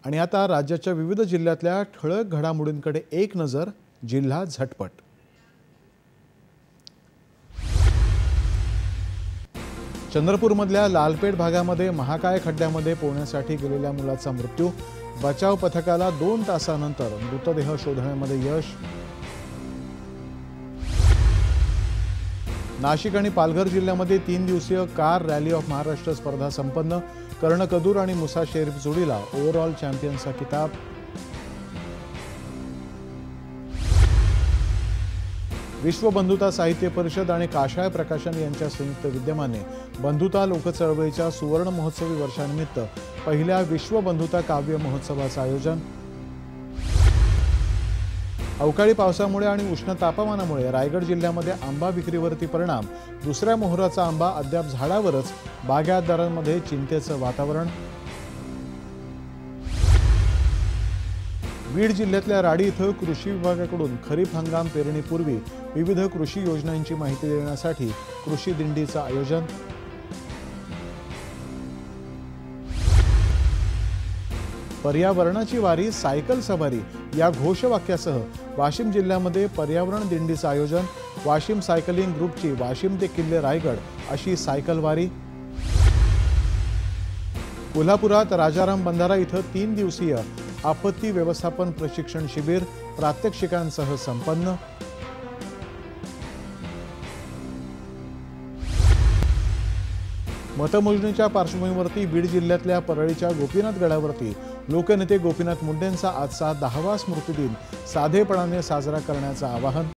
आणि आता राज्याच्या विविध जिल्ह्यातल्या ठळक घडामोडींकडे एक नजर. जिल्हा झटपट. चंद्रपूरमधल्या लालपेठ भागामध्ये महाकाय खड्ड्यामध्ये पोहण्यासाठी गेलेल्या मुलाचा मृत्यू. बचाव पथकाला 2 तासानंतर मृतदेह शोधण्यामध्ये यश. नाशिक आणि पालघर जिल्ह्यामध्ये 3 दिवसीय कार रॅली ऑफ महाराष्ट्र स्पर्धा संपन्न. कर्णकदूर आणि मुसा शेरीफ जोडीला ओव्हरऑल चॅम्पियनचा किताब. विश्व बंधुता साहित्य परिषद आणि काशाय प्रकाशन यांच्या संयुक्त विद्यमाने बंधुता लोकचळवळीच्या सुवर्ण महोत्सवी वर्षानिमित्त पहिल्या विश्व बंधुता काव्य महोत्सवाचं आयोजन. अवकाळी पावसामुळे आणि उष्ण तापमानामुळे रायगड जिल्ह्यामध्ये आंबा विक्रीवरती परिणाम. दुसऱ्या मोहराचा आंबा अद्याप झाडावरच. बागायतदारांमध्ये चिंतेचं वातावरण. बीड जिल्ह्यातल्या राडी इथं कृषी विभागाकडून खरीप हंगाम पेरणीपूर्वी विविध कृषी योजनांची माहिती देण्यासाठी कृषी दिंडीचं आयोजन. पर्यावरणाची वारी सायकल सवारी या घोषवाक्यासह वाशिम जिल्ह्यामध्ये पर्यावरण दिंडीचं आयोजन. वाशिम सायकलिंग ग्रुपची वाशिम ते किल्ले रायगड अशी सायकल वारी. कोल्हापुरात राजाराम बंधारा इथं 3 दिवसीय आपत्ती व्यवस्थापन प्रशिक्षण शिबिर प्रात्यक्षिकांसह संपन्न. मतमोजणीच्या पार्श्वभूमीवरती बीड जिल्ह्यातल्या परळीच्या गोपीनाथ गडावरती लोकनेते गोपीनाथ मुंडेंचा आजचा 10वा स्मृतिदिन साधेपणाने साजरा करण्याचं आवाहन.